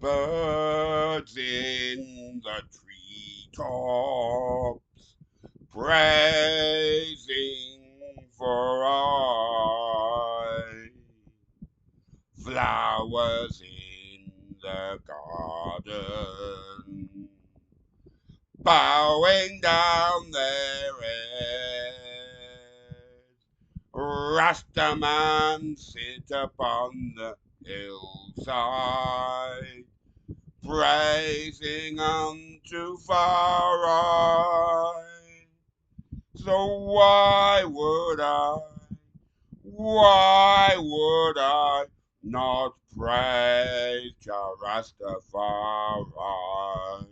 Birds in the treetops praising for I. Flowers in the garden bowing down their heads. Rastaman sit upon the hillside, praising unto far eye. So why would I not praise Jah Rastafari?